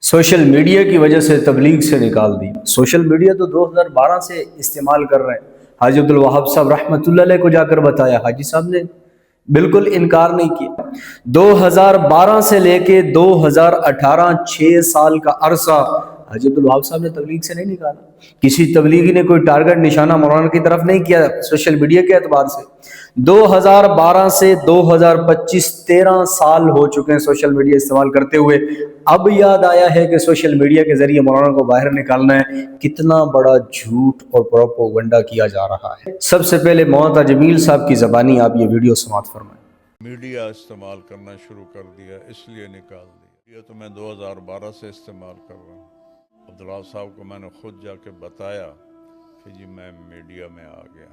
Social media کی وجہ سے تبلیغ سے نکال دی۔ سوشل میڈیا تو 2012 سے استعمال کر رہے ہیں۔ حاجی عبدالوہاب صاحب رحمۃ اللہ علیہ کو جا کر بتایا، حاجی صاحب نے بالکل انکار نہیں کیا۔ 2012 سے لے کے 2018 6 سال کا عرصہ حاجی عبدالوہاب صاحب نے تبلیغ سے نہیں نکالا۔ کسی تبلیغی نے کوئی ٹارگٹ نشانہ مولانا کی طرف نہیں کیا سوشل میڈیا کے اعتبار سے۔ 2012 سے 2025 13 سال ہو چکے ہیں سوشل میڈیا استعمال کرتے ہوئے۔ اب یاد آیا ہے کہ سوشل میڈیا کے ذریعے مولانا کو باہر نکالنا ہے۔ کتنا بڑا جھوٹ اور پروپیگنڈا کیا جا رہا ہے۔ سب سے پہلے مولانا جمیل صاحب کی زبانی آپ یہ ویڈیو سماعت فرمائیں۔ میڈیا استعمال کرنا شروع کر دیا، اس لیے نکال دیا۔ یہ تو میں 2012 سے استعمال کر رہا ہوں۔ عبداللہ صاحب کو میں نے خود جا کے بتایا کہ جی میں میڈیا میں آ گیا،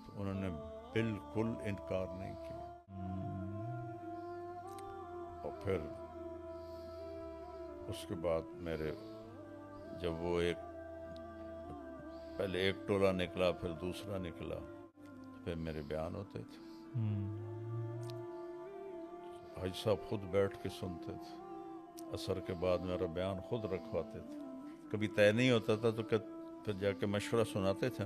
تو انہوں نے بالکل انکار نہیں کیا۔ اور پھر اس کے بعد میرے جب وہ پہلے ایک ٹولہ نکلا، پھر دوسرا نکلا، پھر میرے بیان ہوتے تھے۔ حاجی صاحب خود بیٹھ کے سنتے تھے، عصر کے بعد میرا بیان خود رکھواتے تھے۔ کبھی طے نہیں ہوتا تھا تو پھر جا کے مشورہ سناتے تھے،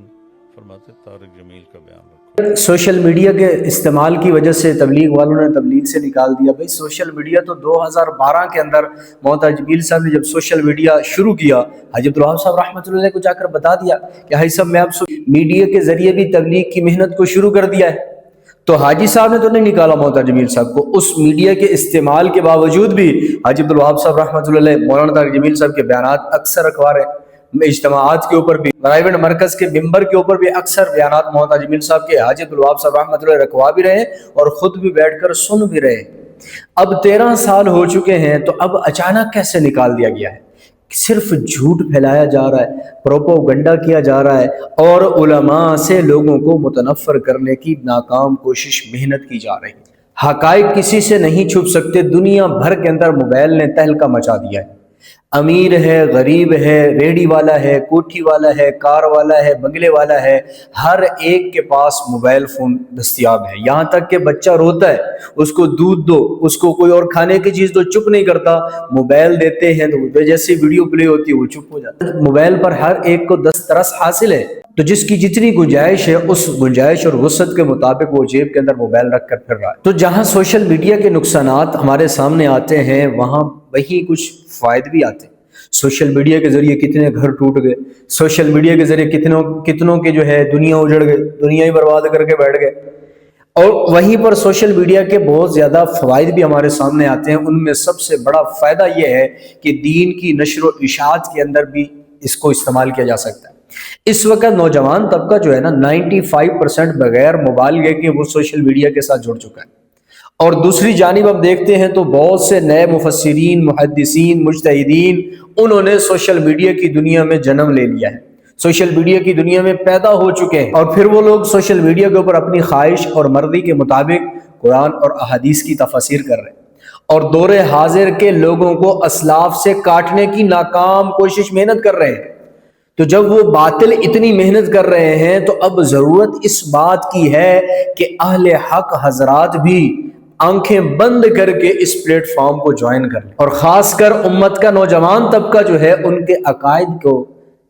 فرماتے طارق جمیل کا بیان رکھو۔ سوشل میڈیا کے استعمال کی وجہ سے تبلیغ والوں نے تبلیغ سے نکال دیا۔ بھائی سوشل میڈیا تو 2012 کے اندر مولانا جمیل صاحب نے جب سوشل میڈیا شروع کیا، حاجی عبدالوہاب صاحب رحمۃ اللہ علیہ کو جا کر بتا دیا کہ حاجی صاحب میں اب میڈیا کے ذریعے بھی تبلیغ کی محنت کو شروع کر دیا ہے۔ تو حاجی صاحب نے تو نہیں نکالا مولانا جمیل صاحب کو۔ اس میڈیا کے استعمال کے باوجود بھی حاجی عبدالوہاب صاحب رحمۃ اللہ علیہ مولانا طارق جمیل صاحب کے بیانات اکثر رکھوا رہے ہیں۔ اجتماعات کے اوپر بھی، پرائیویٹ مرکز کے ممبر کے اوپر بھی اکثر بیانات مولانا جمیل صاحب کے حاجی عبدالوہاب صاحب رحمۃ اللہ علیہ رکھوا بھی رہے ہیں اور خود بھی بیٹھ کر سن بھی رہے ہیں۔ اب 13 سال ہو چکے ہیں، تو اب اچانک کیسے نکال دیا گیا ہے؟ صرف جھوٹ پھیلایا جا رہا ہے، پروپیگنڈا کیا جا رہا ہے، اور علماء سے لوگوں کو متنفر کرنے کی ناکام کوشش محنت کی جا رہی ہے۔ حقائق کسی سے نہیں چھپ سکتے۔ دنیا بھر کے اندر موبائل نے تہلکہ مچا دیا ہے۔ امیر ہے، غریب ہے، ریڑھی والا ہے، کوٹھی والا ہے، کار والا ہے، بنگلے والا ہے، ہر ایک کے پاس موبائل فون دستیاب ہے۔ یہاں تک کہ بچہ روتا ہے، اس کو دودھ دو، اس کو کوئی اور کھانے کی چیز دو، چپ نہیں کرتا، موبائل دیتے ہیں تو جیسے ویڈیو پلے ہوتی ہے وہ چپ ہو جاتا ہے۔ موبائل پر ہر ایک کو دسترس حاصل ہے، تو جس کی جتنی گنجائش ہے اس گنجائش اور وسعت کے مطابق وہ جیب کے اندر موبائل رکھ کر پھر رہا ہے۔ تو جہاں سوشل میڈیا کے نقصانات ہمارے سامنے آتے ہیں، وہاں وہی کچھ فائدے بھی آتے ہیں۔ سوشل میڈیا کے ذریعے کتنے گھر ٹوٹ گئے، سوشل میڈیا کے ذریعے کتنوں کے جو ہے دنیا اجڑ گئی، دنیا ہی برباد کر کے بیٹھ گئے۔ اور وہیں پر سوشل میڈیا کے بہت زیادہ فوائد بھی ہمارے سامنے آتے ہیں۔ ان میں سب سے بڑا فائدہ یہ ہے کہ دین کی نشر و اشاعت کے اندر بھی اس کو استعمال کیا جا سکتا ہے۔ اس وقت نوجوان طبقہ جو ہے نا 95% بغیر موبائل کے وہ سوشل میڈیا کے ساتھ جڑ چکا ہے۔ اور دوسری جانب اب دیکھتے ہیں تو بہت سے نئے مفسرین، محدثین، مجتہدین، انہوں نے سوشل میڈیا کی دنیا میں جنم لے لیا ہے، سوشل میڈیا کی دنیا میں پیدا ہو چکے ہیں، اور پھر وہ لوگ سوشل میڈیا کے اوپر اپنی خواہش اور مرضی کے مطابق قرآن اور احادیث کی تفاسیر کر رہے ہیں، اور دور حاضر کے لوگوں کو اسلاف سے کاٹنے کی ناکام کوشش محنت کر رہے ہیں۔ تو جب وہ باطل اتنی محنت کر رہے ہیں تو اب ضرورت اس بات کی ہے کہ اہل حق حضرات بھی آنکھیں بند کر کے اس پلیٹ فارم کو جوائن کر لیں، اور خاص کر امت کا نوجوان طبقہ جو ہے ان کے عقائد کو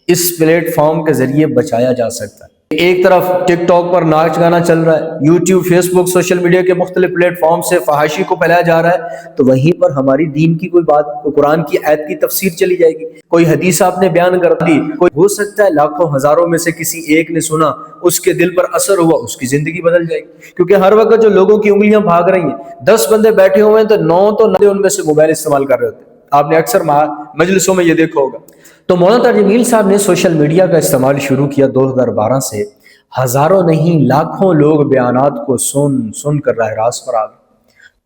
اس پلیٹ فارم کے ذریعے بچایا جا سکتا ہے۔ ایک طرف ٹک ٹاک پر ناچ گانا چل رہا ہے، یوٹیوب، فیس بک، سوشل میڈیا کے مختلف پلیٹ فارم سے فحاشی کو پھیلایا جا رہا ہے، تو وہیں پر ہماری دین کی کوئی بات، کوئی قرآن کی آیت کی تفسیر چلی جائے گی، کوئی حدیث آپ نے بیان کر دی، کوئی ہو سکتا ہے لاکھوں ہزاروں میں سے کسی ایک نے سنا، اس کے دل پر اثر ہوا، اس کی زندگی بدل جائے گی۔ کیونکہ ہر وقت جو لوگوں کی انگلیاں بھاگ رہی ہیں، 10 بندے بیٹھے ہوئے ہیں تو 9 ان میں سے موبائل استعمال کر رہے ہوتے ہیں۔ آپ نے اکثر مجلسوں میں یہ دیکھا ہوگا۔ تو مولانا طارق جمیل صاحب نے سوشل میڈیا کا استعمال شروع کیا 2012 سے۔ ہزاروں نہیں لاکھوں لوگ بیانات کو سن کر راہ راست پر آ گئے،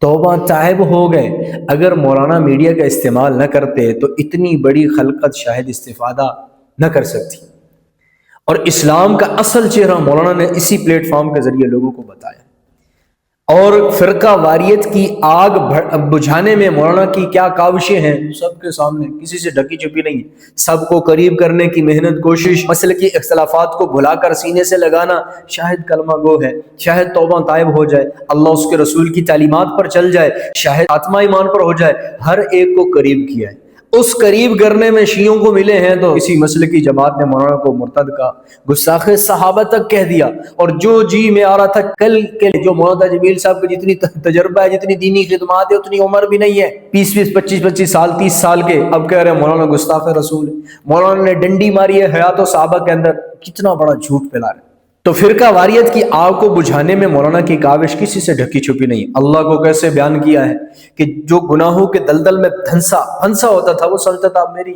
توبہ تائب ہو گئے۔ اگر مولانا میڈیا کا استعمال نہ کرتے تو اتنی بڑی خلقت شاید استفادہ نہ کر سکتی، اور اسلام کا اصل چہرہ مولانا نے اسی پلیٹ فارم کے ذریعے لوگوں کو بتایا۔ اور فرقہ واریت کی آگ بجھانے میں مولانا کی کیا کاوشیں ہیں سب کے سامنے، کسی سے ڈھکی چھپی نہیں، سب کو قریب کرنے کی محنت کوشش، مسلکی اختلافات کو بھلا کر سینے سے لگانا، شاید کلمہ گو ہے، شاید توبہ طائب ہو جائے، اللہ اس کے رسول کی تعلیمات پر چل جائے، شاید آتمہ ایمان پر ہو جائے، ہر ایک کو قریب کیا ہے۔ اس قریب کرنے میں شیعوں کو ملے ہیں تو کسی مسلکی جماعت نے مولانا کو مرتد کا، گستاخ صحابہ تک کہہ دیا، اور جو جی میں آ رہا تھا کل کے جو مولانا جمیل صاحب کی جتنی تجربہ ہے، جتنی دینی خدمات ہے، اتنی عمر بھی نہیں ہے، 20 25 سال 30 سال کے، اب کہہ رہے ہیں مولانا گستاخ رسول ہے، مولانا نے ڈنڈی ماری ہے حیات و صحابہ کے اندر، کتنا بڑا جھوٹ پھیلا رہے ہیں۔ تو فرقہ واریت کی آگ کو بجھانے میں مولانا کی کاوش کسی سے ڈھکی چھپی نہیں۔ اللہ کو کیسے بیان کیا ہے کہ جو گناہوں کے دلدل میں پھنسا ہوتا تھا، وہ سمجھتا تھا میرے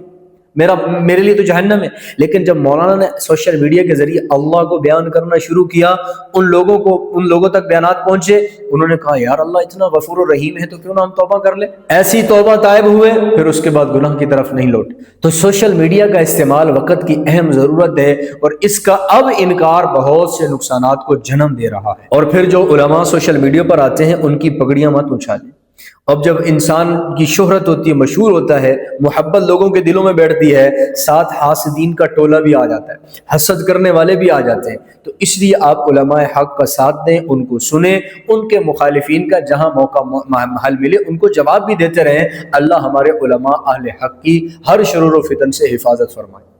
لیے تو جہنم ہے، لیکن جب مولانا نے سوشل میڈیا کے ذریعے اللہ کو بیان کرنا شروع کیا، ان لوگوں تک بیانات پہنچے، انہوں نے کہا یار اللہ اتنا غفور و رحیم ہے تو کیوں نہ ہم توبہ کر لیں، ایسی توبہ طائب ہوئے، پھر اس کے بعد گناہ کی طرف نہیں لوٹے۔ تو سوشل میڈیا کا استعمال وقت کی اہم ضرورت ہے، اور اس کا اب انکار بہت سے نقصانات کو جنم دے رہا ہے۔ اور پھر جو علماء سوشل میڈیا پر آتے ہیں ان کی پگڑیاں مت اچھالیں۔ اب جب انسان کی شہرت ہوتی ہے، مشہور ہوتا ہے، محبت لوگوں کے دلوں میں بیٹھتی ہے، ساتھ حاسدین کا ٹولہ بھی آ جاتا ہے، حسد کرنے والے بھی آ جاتے ہیں، تو اس لیے آپ علماء حق کا ساتھ دیں، ان کو سنیں، ان کے مخالفین کا جہاں موقع محل ملے ان کو جواب بھی دیتے رہیں۔ اللہ ہمارے علماء اہل حق کی ہر شرور و فتن سے حفاظت فرمائے۔